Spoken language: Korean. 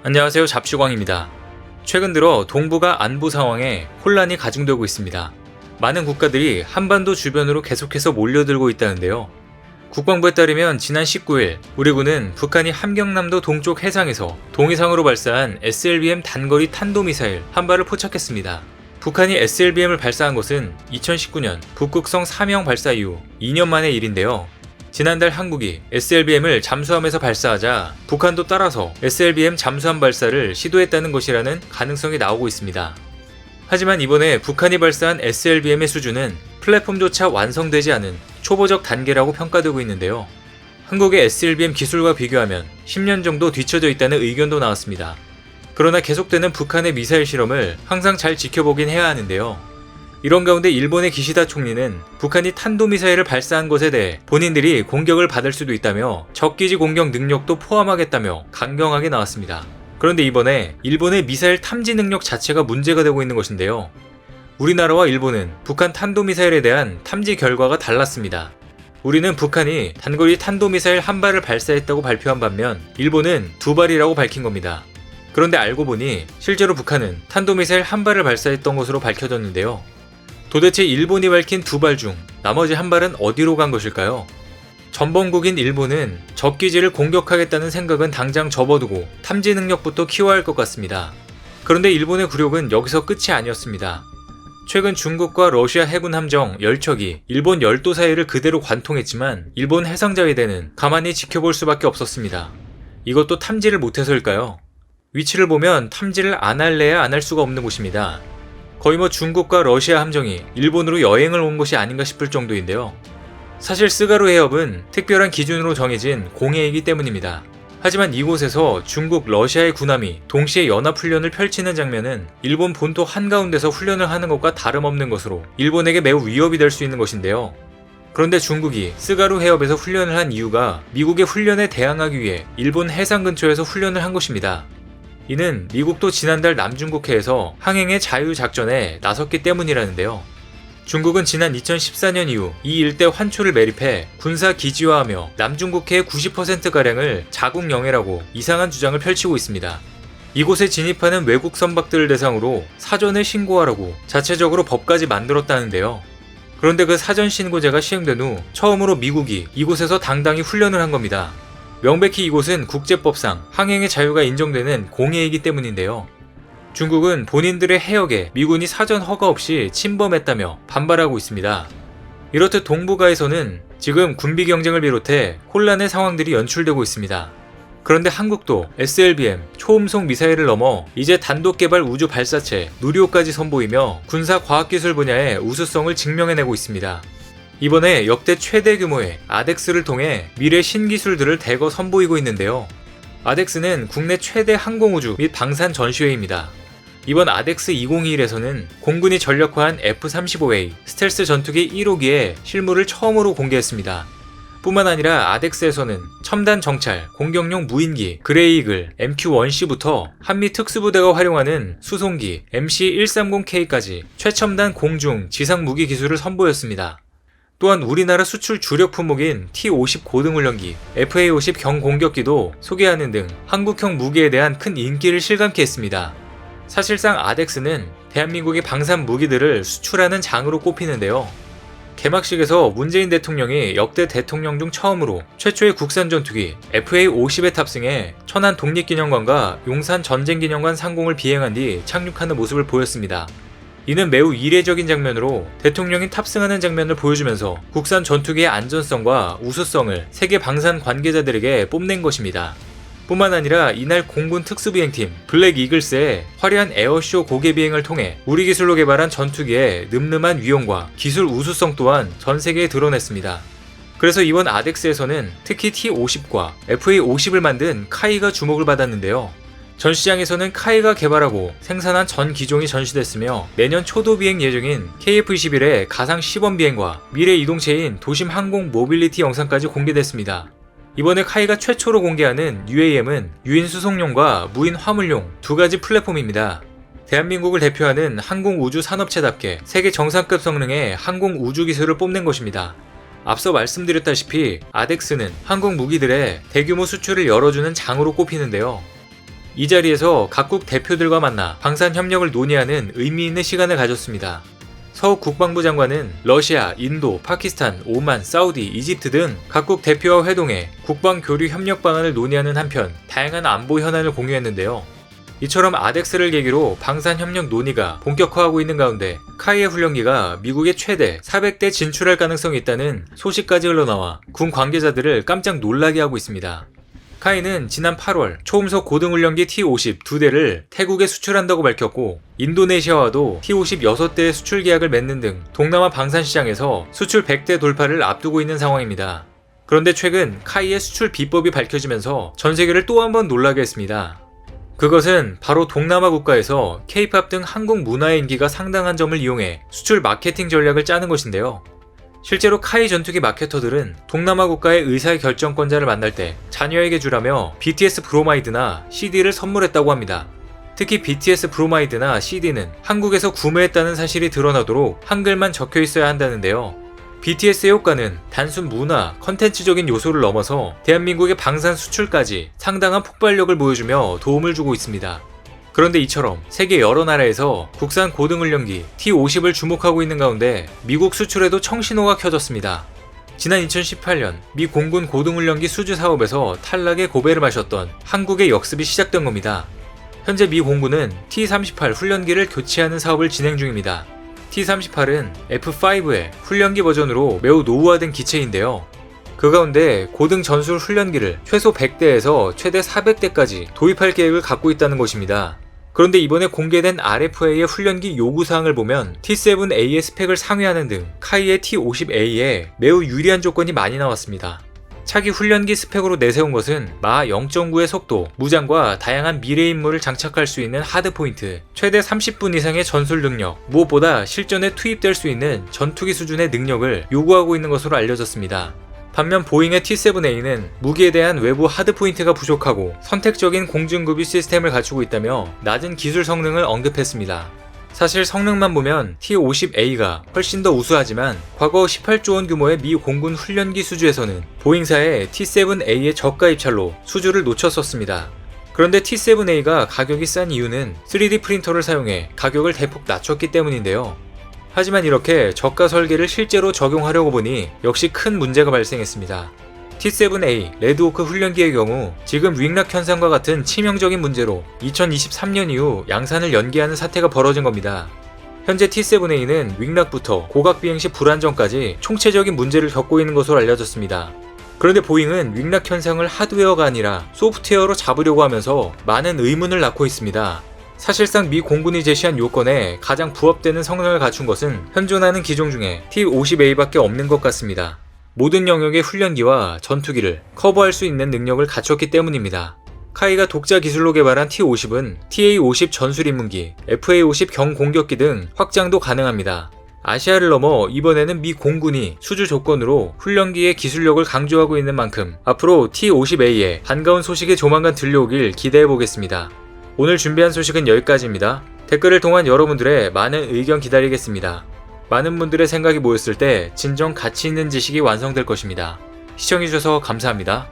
안녕하세요. 잡시광입니다. 최근 들어 동북아 안보 상황에 혼란이 가중되고 있습니다. 많은 국가들이 한반도 주변으로 계속해서 몰려들고 있다는데요. 국방부에 따르면 지난 19일 우리 군은 북한이 함경남도 동쪽 해상에서 동해상으로 발사한 SLBM 단거리 탄도미사일 한 발을 포착했습니다. 북한이 SLBM을 발사한 것은 2019년 북극성 3형 발사 이후 2년 만의 일인데요. 지난달 한국이 SLBM을 잠수함에서 발사하자 북한도 따라서 SLBM 잠수함 발사를 시도했다는 것이라는 가능성이 나오고 있습니다. 하지만 이번에 북한이 발사한 SLBM의 수준은 플랫폼조차 완성되지 않은 초보적 단계라고 평가되고 있는데요. 한국의 SLBM 기술과 비교하면 10년 정도 뒤처져 있다는 의견도 나왔습니다. 그러나 계속되는 북한의 미사일 실험을 항상 잘 지켜보긴 해야 하는데요. 이런 가운데 일본의 기시다 총리는 북한이 탄도미사일을 발사한 것에 대해 본인들이 공격을 받을 수도 있다며 적기지 공격 능력도 포함하겠다며 강경하게 나왔습니다. 그런데 이번에 일본의 미사일 탐지 능력 자체가 문제가 되고 있는 것인데요. 우리나라와 일본은 북한 탄도미사일에 대한 탐지 결과가 달랐습니다. 우리는 북한이 단거리 탄도미사일 한 발을 발사했다고 발표한 반면 일본은 두 발이라고 밝힌 겁니다. 그런데 알고 보니 실제로 북한은 탄도미사일 한 발을 발사했던 것으로 밝혀졌는데요. 도대체 일본이 밝힌 두 발 중 나머지 한 발은 어디로 간 것일까요? 전범국인 일본은 적기지를 공격하겠다는 생각은 당장 접어두고 탐지 능력부터 키워야 할 것 같습니다. 그런데 일본의 굴욕은 여기서 끝이 아니었습니다. 최근 중국과 러시아 해군 함정 10척이 일본 열도 사이를 그대로 관통했지만 일본 해상자위대는 가만히 지켜볼 수밖에 없었습니다. 이것도 탐지를 못해서일까요? 위치를 보면 탐지를 안 할래야 안 할 수가 없는 곳입니다. 거의 중국과 러시아 함정이 일본으로 여행을 온 것이 아닌가 싶을 정도인데요. 사실 스가루 해협은 특별한 기준으로 정해진 공해이기 때문입니다. 하지만 이곳에서 중국, 러시아의 군함이 동시에 연합훈련을 펼치는 장면은 일본 본토 한가운데서 훈련을 하는 것과 다름없는 것으로 일본에게 매우 위협이 될 수 있는 것인데요. 그런데 중국이 스가루 해협에서 훈련을 한 이유가 미국의 훈련에 대항하기 위해 일본 해상 근처에서 훈련을 한 것입니다. 이는 미국도 지난달 남중국해에서 항행의 자유작전에 나섰기 때문이라는데요. 중국은 지난 2014년 이후 이 일대 환초를 매립해 군사 기지화하며 남중국해의 90%가량을 자국 영해라고 이상한 주장을 펼치고 있습니다. 이곳에 진입하는 외국 선박들을 대상으로 사전에 신고하라고 자체적으로 법까지 만들었다는데요. 그런데 그 사전 신고제가 시행된 후 처음으로 미국이 이곳에서 당당히 훈련을 한 겁니다. 명백히 이곳은 국제법상 항행의 자유가 인정되는 공해이기 때문인데요. 중국은 본인들의 해역에 미군이 사전 허가 없이 침범했다며 반발하고 있습니다. 이렇듯 동북아에서는 지금 군비 경쟁을 비롯해 혼란의 상황들이 연출되고 있습니다. 그런데 한국도 SLBM 초음속 미사일을 넘어 이제 단독 개발 우주 발사체 누리호까지 선보이며 군사 과학기술 분야의 우수성을 증명해내고 있습니다. 이번에 역대 최대 규모의 아덱스를 통해 미래 신기술들을 대거 선보이고 있는데요. 아덱스는 국내 최대 항공우주 및 방산 전시회입니다. 이번 아덱스 2021에서는 공군이 전력화한 F-35A 스텔스 전투기 1호기의 실물을 처음으로 공개했습니다. 뿐만 아니라 아덱스에서는 첨단 정찰, 공격용 무인기, 그레이이글, MQ-1C부터 한미 특수부대가 활용하는 수송기 MC-130K까지 최첨단 공중, 지상 무기 기술을 선보였습니다. 또한 우리나라 수출 주력 품목인 T-50 고등훈련기, FA-50 경공격기도 소개하는 등 한국형 무기에 대한 큰 인기를 실감케 했습니다. 사실상 아덱스는 대한민국의 방산 무기들을 수출하는 장으로 꼽히는데요. 개막식에서 문재인 대통령이 역대 대통령 중 처음으로 최초의 국산 전투기 FA-50에 탑승해 천안 독립기념관과 용산 전쟁기념관 상공을 비행한 뒤 착륙하는 모습을 보였습니다. 이는 매우 이례적인 장면으로 대통령이 탑승하는 장면을 보여주면서 국산 전투기의 안전성과 우수성을 세계 방산 관계자들에게 뽐낸 것입니다. 뿐만 아니라 이날 공군 특수비행팀 블랙 이글스의 화려한 에어쇼 고개 비행을 통해 우리 기술로 개발한 전투기의 늠름한 위용과 기술 우수성 또한 전 세계에 드러냈습니다. 그래서 이번 아덱스에서는 특히 T-50과 FA-50을 만든 카이가 주목을 받았는데요. 전시장에서는 카이가 개발하고 생산한 전 기종이 전시됐으며 내년 초도 비행 예정인 KF-21의 가상 시범 비행과 미래 이동체인 도심 항공 모빌리티 영상까지 공개됐습니다. 이번에 카이가 최초로 공개하는 UAM은 유인 수송용과 무인 화물용 두 가지 플랫폼입니다. 대한민국을 대표하는 항공우주 산업체답게 세계 정상급 성능의 항공우주 기술을 뽐낸 것입니다. 앞서 말씀드렸다시피 아덱스는 항공 무기들의 대규모 수출을 열어주는 장으로 꼽히는데요. 이 자리에서 각국 대표들과 만나 방산 협력을 논의하는 의미 있는 시간을 가졌습니다. 서욱 국방부 장관은 러시아, 인도, 파키스탄, 오만, 사우디, 이집트 등 각국 대표와 회동해 국방 교류 협력 방안을 논의하는 한편 다양한 안보 현안을 공유했는데요. 이처럼 아덱스를 계기로 방산 협력 논의가 본격화하고 있는 가운데 카이의 훈련기가 미국의 최대 400대 진출할 가능성이 있다는 소식까지 흘러나와 군 관계자들을 깜짝 놀라게 하고 있습니다. 카이는 지난 8월 초음속 고등훈련기 T-50 2대를 태국에 수출한다고 밝혔고 인도네시아와도 T-50 6대의 수출 계약을 맺는 등 동남아 방산시장에서 수출 100대 돌파를 앞두고 있는 상황입니다. 그런데 최근 카이의 수출 비법이 밝혀지면서 전세계를 또 한 번 놀라게 했습니다. 그것은 바로 동남아 국가에서 K-POP 등 한국 문화의 인기가 상당한 점을 이용해 수출 마케팅 전략을 짜는 것인데요. 실제로 카이 전투기 마케터들은 동남아 국가의 의사결정권자를 만날 때 자녀에게 주라며 BTS 브로마이드나 CD를 선물했다고 합니다. 특히 BTS 브로마이드나 CD는 한국에서 구매했다는 사실이 드러나도록 한글만 적혀 있어야 한다는데요. BTS의 효과는 단순 문화, 컨텐츠적인 요소를 넘어서 대한민국의 방산 수출까지 상당한 폭발력을 보여주며 도움을 주고 있습니다. 그런데 이처럼 세계 여러 나라에서 국산 고등훈련기 T-50을 주목하고 있는 가운데 미국 수출에도 청신호가 켜졌습니다. 지난 2018년 미 공군 고등훈련기 수주 사업에서 탈락의 고배를 마셨던 한국의 역습이 시작된 겁니다. 현재 미 공군은 T-38 훈련기를 교체하는 사업을 진행 중입니다. T-38은 F5의 훈련기 버전으로 매우 노후화된 기체인데요. 그 가운데 고등 전술 훈련기를 최소 100대에서 최대 400대까지 도입할 계획을 갖고 있다는 것입니다. 그런데 이번에 공개된 RFA의 훈련기 요구사항을 보면 T-7A의 스펙을 상회하는 등 카이의 T-50A에 매우 유리한 조건이 많이 나왔습니다. 차기 훈련기 스펙으로 내세운 것은 마 0.9의 속도, 무장과 다양한 미래 임무를 장착할 수 있는 하드포인트, 최대 30분 이상의 전술 능력, 무엇보다 실전에 투입될 수 있는 전투기 수준의 능력을 요구하고 있는 것으로 알려졌습니다. 반면 보잉의 T-7A는 무기에 대한 외부 하드포인트가 부족하고 선택적인 공중급유 시스템을 갖추고 있다며 낮은 기술 성능을 언급했습니다. 사실 성능만 보면 T-50A가 훨씬 더 우수하지만 과거 18조 원 규모의 미 공군 훈련기 수주에서는 보잉사의 T-7A의 저가 입찰로 수주를 놓쳤었습니다. 그런데 T-7A가 가격이 싼 이유는 3D 프린터를 사용해 가격을 대폭 낮췄기 때문인데요. 하지만 이렇게 저가 설계를 실제로 적용하려고 보니 역시 큰 문제가 발생했습니다. T-7A 레드호크 훈련기의 경우 지금 윙락 현상과 같은 치명적인 문제로 2023년 이후 양산을 연기하는 사태가 벌어진 겁니다. 현재 T-7A는 윙락부터 고각 비행 시 불안정까지 총체적인 문제를 겪고 있는 것으로 알려졌습니다. 그런데 보잉은 윙락 현상을 하드웨어가 아니라 소프트웨어로 잡으려고 하면서 많은 의문을 낳고 있습니다. 사실상 미 공군이 제시한 요건에 가장 부합되는 성능을 갖춘 것은 현존하는 기종 중에 T-50A밖에 없는 것 같습니다. 모든 영역의 훈련기와 전투기를 커버할 수 있는 능력을 갖췄기 때문입니다. 카이가 독자 기술로 개발한 T-50은 TA-50 전술 입문기, FA-50 경공격기 등 확장도 가능합니다. 아시아를 넘어 이번에는 미 공군이 수주 조건으로 훈련기의 기술력을 강조하고 있는 만큼 앞으로 T-50A에 반가운 소식이 조만간 들려오길 기대해보겠습니다. 오늘 준비한 소식은 여기까지입니다. 댓글을 통한 여러분들의 많은 의견 기다리겠습니다. 많은 분들의 생각이 모였을 때 진정 가치 있는 지식이 완성될 것입니다. 시청해주셔서 감사합니다.